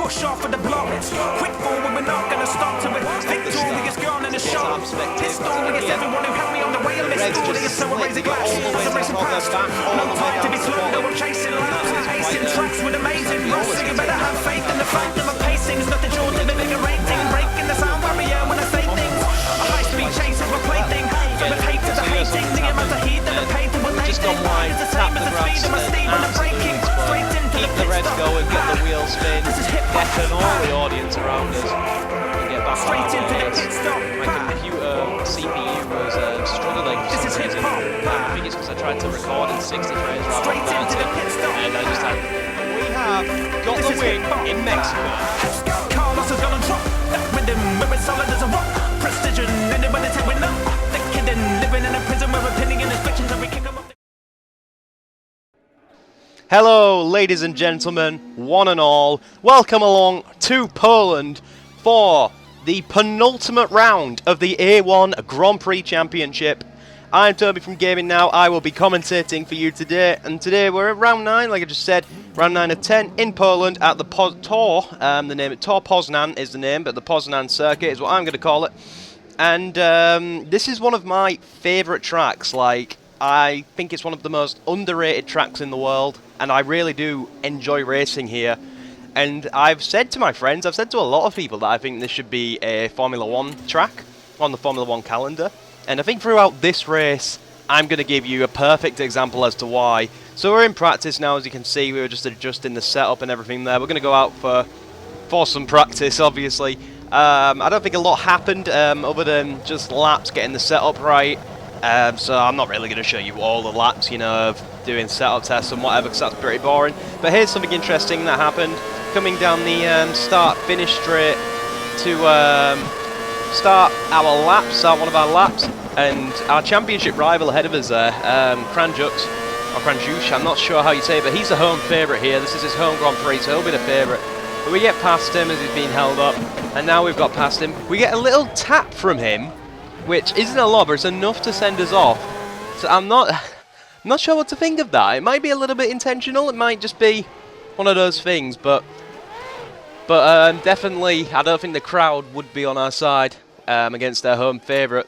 push off with the block. Quick forward, we're not gonna stop to it. Victory is gone in the shot. This story is everyone who had me on the way. And this story is so raising glass. It's a racing past. No time to be slow, no one chasing laps. Acing tracks with amazing routes. So you better have faith in the fact that my pacing is nothing short of a bigger rating. Breaking the sound barrier when I say things. A high-speed chase is my plaything. So with hate to the hating, the amount of heat that I'm painting with hating. It's the same as the speed of my steam when I'm breaking. Straight into the pit Red stop. go and get the wheel spin, This is hip-hop. deafen all the audience around us, and get back Straight on into the our pit stop. My computer CPU was struggling for This is some reason. hip-hop. I think it's because I tried to record in 60 frames rather Straight than into the 30, pit stop. and I just had... We have got This the is win hip-hop. in Mexico. Carlos is gonna drop that rhythm where it's solid as a rock. Precision, anybody take with no. The kid in living in a prison where opinion is fiction, so we kick 'em off. Hello, ladies and gentlemen, one and all. Welcome along to Poland for the penultimate round of the A1 Grand Prix Championship. I'm Toby from Gaming Now. I will be commentating for you today, and today we're at round 9, like I just said, round 9 of 10 in Poland at the Tor. The name of Tor Poznan is the name, but the Poznan circuit is what I'm going to call it. And this is one of my favourite tracks. Like, I think it's one of the most underrated tracks in the world, and I really do enjoy racing here. And I've said to my friends, I've said to a lot of people that I think this should be a Formula 1 track on the Formula 1 calendar. And I think throughout this race, I'm going to give you a perfect example as to why. So we're in practice now, as you can see. We were just adjusting the setup and everything there. We're going to go out for some practice, obviously. I don't think a lot happened other than just laps, getting the setup right. So I'm not really going to show you all the laps, you know, of doing setup tests and whatever, because that's pretty boring. But here's something interesting that happened. Coming down the start-finish straight to start one of our laps, and our championship rival ahead of us there, Kranzusch, I'm not sure how you say it, but he's the home favourite here. This is his home Grand Prix, so he'll be the favourite. But we get past him as he's being held up, and now we've got past him. We get a little tap from him, which isn't a lot, but it's enough to send us off. So I'm not sure what to think of that. It might be a little bit intentional, it might just be one of those things, but definitely I don't think the crowd would be on our side against their home favourite.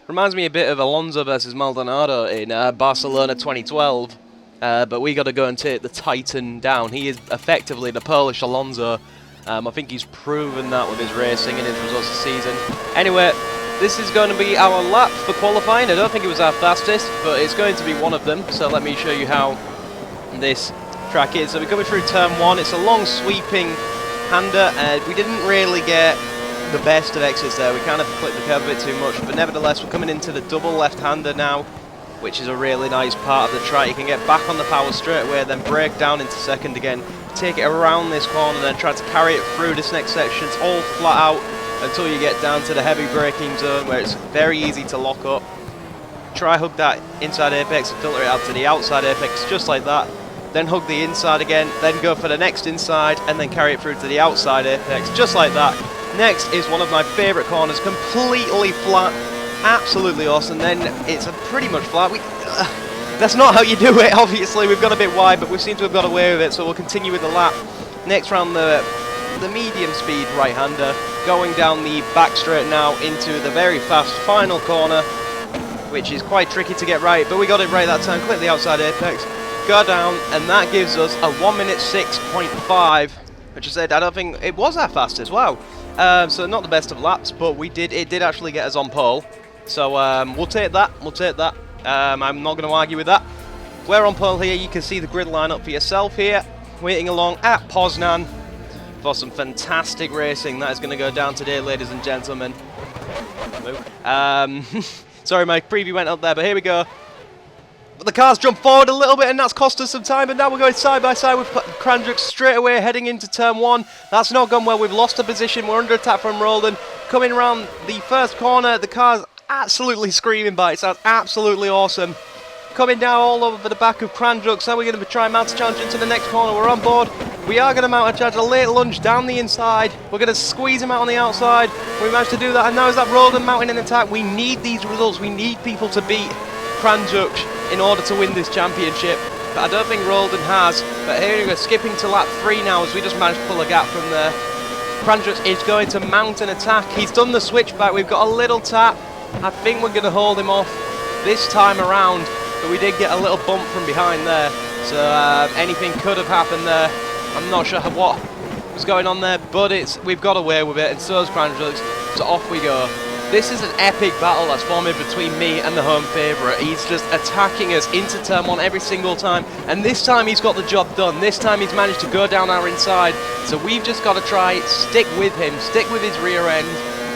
Reminds me a bit of Alonso versus Maldonado in Barcelona 2012, but we got to go and take the Titan down. He is effectively the Polish Alonso. I think he's proven that with his racing and his results this season. Anyway, this is going to be our lap for qualifying. I don't think it was our fastest, but it's going to be one of them. So let me show you how this track is. So we're coming through turn 1. It's a long sweeping hander. We didn't really get the best of exits there. We kind of clipped the curve a bit too much, but nevertheless we're coming into the double left-hander now, which is a really nice part of the track. You can get back on the power straight away, then brake down into second again, take it around this corner, then try to carry it through this next section. It's all flat out until you get down to the heavy braking zone where it's very easy to lock up. Try hug that inside apex and filter it out to the outside apex, just like that. Then hug the inside again, then go for the next inside, and then carry it through to the outside apex, just like that. Next is one of my favourite corners, completely flat, absolutely awesome. Then it's a pretty much flat. That's not how you do it, obviously. We've got a bit wide, but we seem to have got away with it, so we'll continue with the lap. Next round, the medium speed right-hander, going down the back straight now into the very fast final corner, which is quite tricky to get right, but we got it right that time. Clip the outside apex, go down, and that gives us a 1:06.5, which I said I don't think it was our fastest. Wow. So not the best of laps, but it did actually get us on pole. So we'll take that. I'm not going to argue with that. We're on pole here. You can see the grid lineup for yourself here. Waiting along at Poznan for some fantastic racing that is going to go down today, ladies and gentlemen. Sorry, my preview went up there, but here we go. But the cars jump forward a little bit, and that's cost us some time, but now we're going side by side with Kranzusch straight away, heading into turn 1. That's not gone well. We've lost a position. We're under attack from Roldan. Coming around the first corner, the car's absolutely screaming by. It sounds absolutely awesome. Coming down all over the back of Kranzusch. So we're going to try and mount a challenge into the next corner. We're on board. We are going to mount a charge, a late lunge down the inside. We're going to squeeze him out on the outside. We managed to do that, and now is that Roldan mounting an attack. We need these results. We need people to beat Kranzusch in order to win this championship. but I don't think Roldan has. But here we go, skipping to lap 3 now as we just managed to pull a gap from there. Kranzusch is going to mount an attack. He's done the switchback. We've got a little tap. I think we're going to hold him off this time around, but we did get a little bump from behind there. So anything could have happened there. I'm not sure what was going on there, but we've got away with it, and so is Kranzusch. So off we go. This is an epic battle that's forming between me and the home favourite. He's just attacking us into turn 1 every single time, and this time he's got the job done. This time he's managed to go down our inside, so we've just got to try, stick with him, stick with his rear end,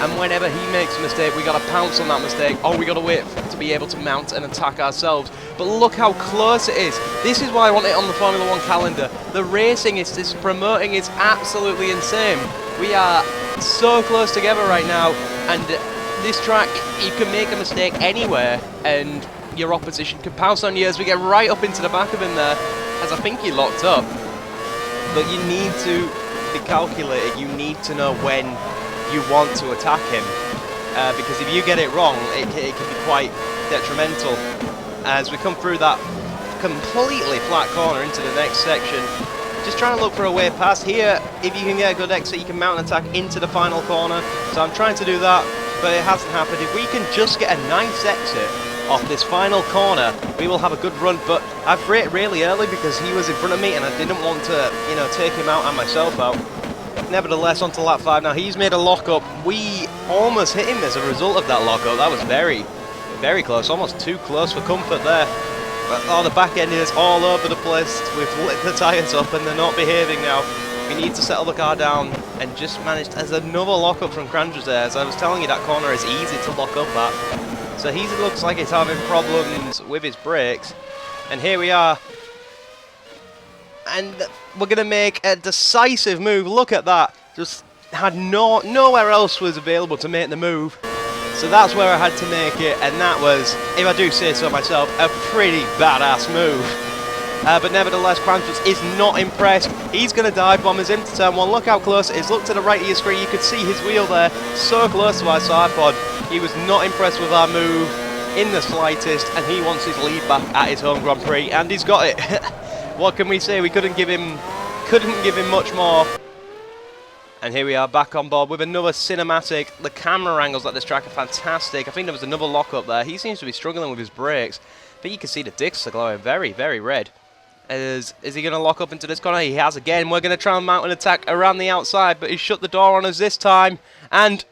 and whenever he makes a mistake, we got to pounce on that mistake, or we got to wait to be able to mount and attack ourselves. But look how close it is. This is why I want it on the Formula 1 calendar. The racing is, this promoting is absolutely insane. We are so close together right now, and this track, you can make a mistake anywhere and your opposition can pounce on you as we get right up into the back of him there, as I think he locked up. But you need to be calculated, you need to know when you want to attack him, because if you get it wrong, it can be quite detrimental. As we come through that completely flat corner into the next section, just trying to look for a way past here. If you can get a good exit, you can mount an attack into the final corner, so I'm trying to do that, but it hasn't happened. If we can just get a nice exit off this final corner, we will have a good run. But I've braked really early because he was in front of me and I didn't want to, you know, take him out and myself out. Nevertheless, onto lap 5 now. He's made a lockup. We almost hit him as a result of that lockup. That was very, very close, almost too close for comfort there. But oh, the back end is all over the place. We've lit the tyres up and they're not behaving now. We need to settle the car down, and just managed as another lockup from Kranzusch there. As I was telling you, that corner is easy to lock up at. So he looks like he's having problems with his brakes. And here we are. And we're going to make a decisive move. Look at that. Just had nowhere else was available to make the move. So that's where I had to make it. And that was, if I do say so myself, a pretty badass move. But nevertheless, Kranzusch is not impressed. He's going to dive bomb us into turn 1. Look how close it is. Look to the right of your screen. You could see his wheel there. So close to our side pod. He was not impressed with our move in the slightest. And he wants his lead back at his home Grand Prix. And he's got it. What can we say? We couldn't give him much more. And here we are back on board with another cinematic. The camera angles at this track are fantastic. I think there was another lockup there. He seems to be struggling with his brakes. But you can see the discs are glowing very, very red. Is he going to lock up into this corner? He has again. We're going to try and mount an attack around the outside, but he's shut the door on us this time. And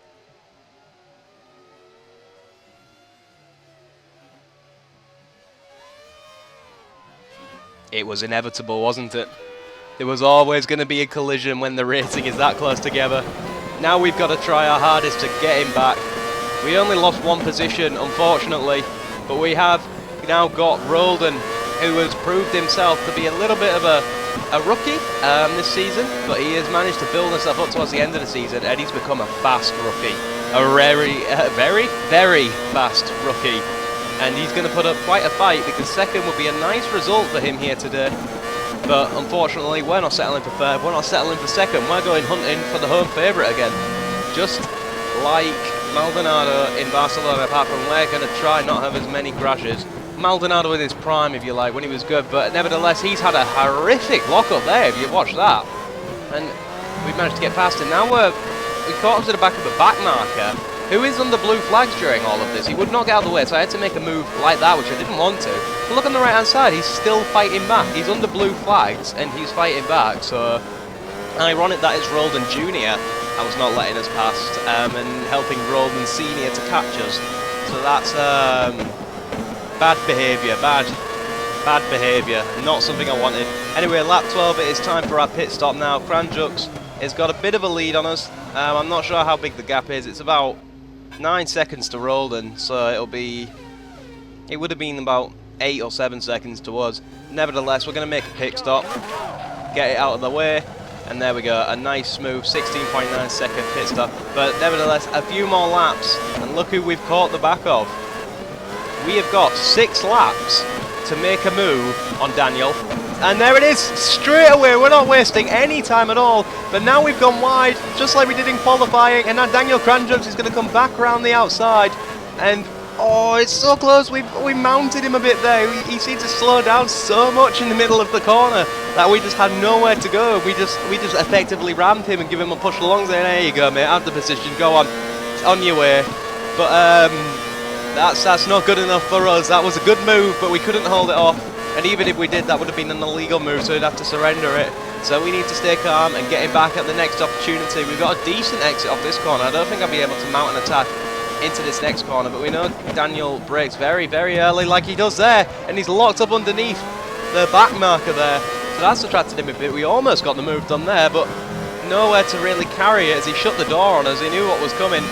it was inevitable, wasn't it? There was always going to be a collision when the racing is that close together. Now we've got to try our hardest to get him back. We only lost 1 position, unfortunately, but we have now got Roldan, who has proved himself to be a little bit of a rookie this season, but he has managed to build himself up towards the end of the season, and he's become a fast rookie. A very, very fast rookie. And he's going to put up quite a fight, because second would be a nice result for him here today. But unfortunately, we're not settling for third, we're not settling for second, we're going hunting for the home favourite again. Just like Maldonado in Barcelona, apart from we're going to try not have as many crashes. Maldonado in his prime, if you like, when he was good, but nevertheless, he's had a horrific lockup there, if you watch that. And we've managed to get past him. Now we caught him to the back of a back marker, who is under blue flags during all of this. He would not get out of the way, so I had to make a move like that, which I didn't want to. But look on the right-hand side, he's still fighting back. He's under blue flags, and he's fighting back, so ironic that it's Roldan Jr. I was not letting us past, and helping Roldan Sr. to catch us. So that's bad behaviour, bad behaviour, not something I wanted. Anyway, lap 12, it is time for our pit stop now. Kranzusch has got a bit of a lead on us. I'm not sure how big the gap is. It's about 9 seconds to Roldan, so it would have been about 8 or 7 seconds to us. Nevertheless, we're going to make a pit stop, get it out of the way, and there we go, a nice smooth 16.9 second pit stop. But nevertheless, a few more laps, and look who we've caught the back of. We have got 6 laps to make a move on Daniel. And there it is, straight away. We're not wasting any time at all. But now we've gone wide, just like we did in qualifying. And now Daniel Kranzusch is going to come back around the outside. And Oh, it's so close. We mounted him a bit there. He seemed to slow down so much in the middle of the corner that we just had nowhere to go. We just effectively rammed him and give him a push along. Saying, there you go, mate. Have the position. Go on. It's on your way. But that's not good enough for us. That was a good move, but we couldn't hold it off. And even if we did, that would have been an illegal move, so we'd have to surrender it. So we need to stay calm and get him back at the next opportunity. We've got a decent exit off this corner. I don't think I'll be able to mount an attack into this next corner, but we know Daniel breaks very, very early like he does there, and he's locked up underneath the back marker there. So that's attracted him a bit. We almost got the move done there, but nowhere to really carry it as he shut the door on us. He knew what was coming.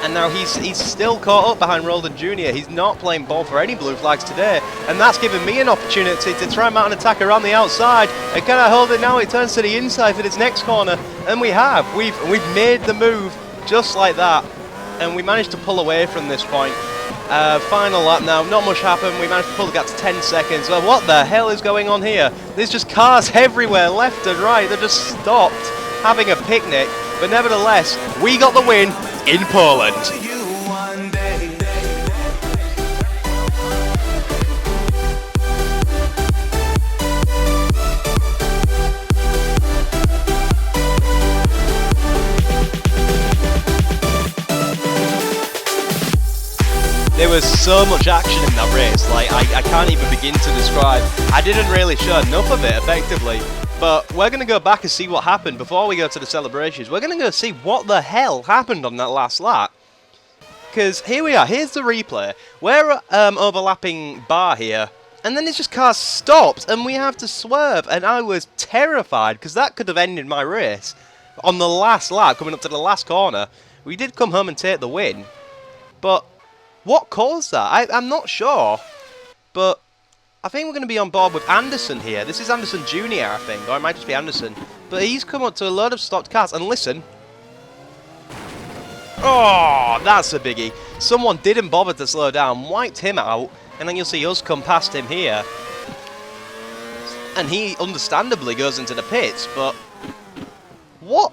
And now he's still caught up behind Roldan Jr. He's not playing ball for any blue flags today. And that's given me an opportunity to try and mount an attack around the outside. And can I hold it now? It turns to the inside for this next corner. And we have. We've made the move just like that. And we managed to pull away from this point. Final lap now. Not much happened. We managed to pull the gap to 10 seconds. Well, what the hell is going on here? There's just cars everywhere, left and right. They're just stopped having a picnic. But nevertheless, we got the win in Poland. There was so much action in that race, like I can't even begin to describe. I didn't really show enough of it effectively. But we're going to go back and see what happened before we go to the celebrations. We're going to go see what the hell happened on that last lap. Because here we are, here's the replay. We're overlapping bar here, and then it's just cars stopped, and we have to swerve. And I was terrified, because that could have ended my race. On the last lap, coming up to the last corner, we did come home and take the win. But what caused that? I'm not sure, but I think we're going to be on board with Anderson here. This is Anderson Jr., I think, or it might just be Anderson. But he's come up to a load of stopped cars, and listen. Oh, that's a biggie. Someone didn't bother to slow down, wiped him out, and then you'll see us come past him here. And he, understandably, goes into the pits, but what?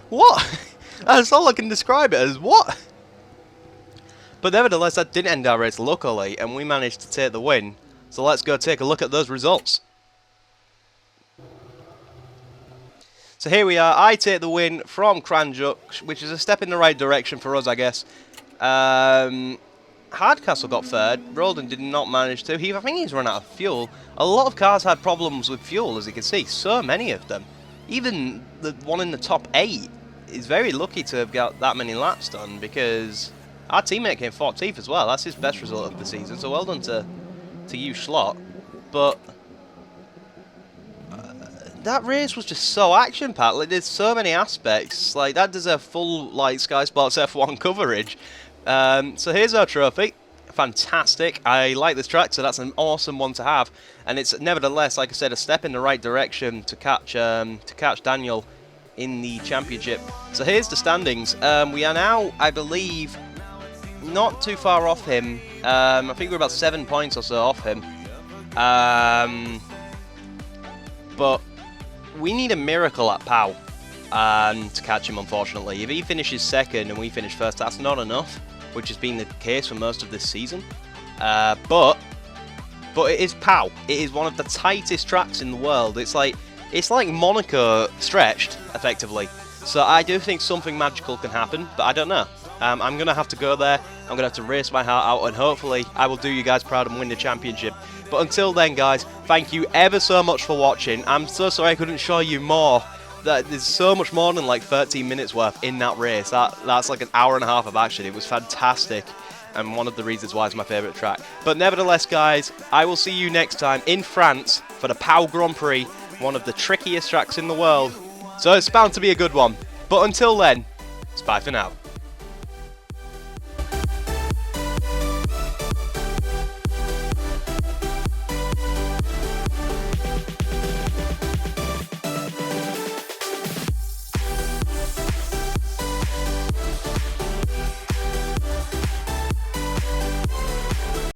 What? That's all I can describe it as. What? But nevertheless, that didn't end our race luckily, and we managed to take the win. So let's go take a look at those results. So here we are. I take the win from Kranzusch, which is a step in the right direction for us, I guess. Hardcastle got third. Roldan did not manage to. I think he's run out of fuel. A lot of cars had problems with fuel, as you can see. So many of them. Even the one in the top 8 is very lucky to have got that many laps done, because our teammate came 14th as well. That's his best result of the season. So well done to you, Schlott. But that race was just so action-packed. Like, there's so many aspects. Like, that deserves full Sky Sports F1 coverage. So here's our trophy. Fantastic. I like this track, so that's an awesome one to have. And it's nevertheless, like I said, a step in the right direction to catch Daniel in the championship. So here's the standings. We are now, I believe, not too far off him. I think we're about 7 points or so off him. But we need a miracle at Pau to catch him, unfortunately. If he finishes second and we finish first, that's not enough, which has been the case for most of this season. But it is Pau. It is one of the tightest tracks in the world. It's like Monaco stretched, effectively. So I do think something magical can happen, but I don't know. I'm going to have to go there. I'm going to have to race my heart out, and hopefully I will do you guys proud and win the championship. But until then, guys, thank you ever so much for watching. I'm so sorry I couldn't show you more. There's so much more than like 13 minutes worth in that race. That's like an hour and a half of action. It was fantastic, and one of the reasons why it's my favourite track. But nevertheless, guys, I will see you next time in France for the Pau Grand Prix, one of the trickiest tracks in the world. So it's bound to be a good one. But until then, it's bye for now.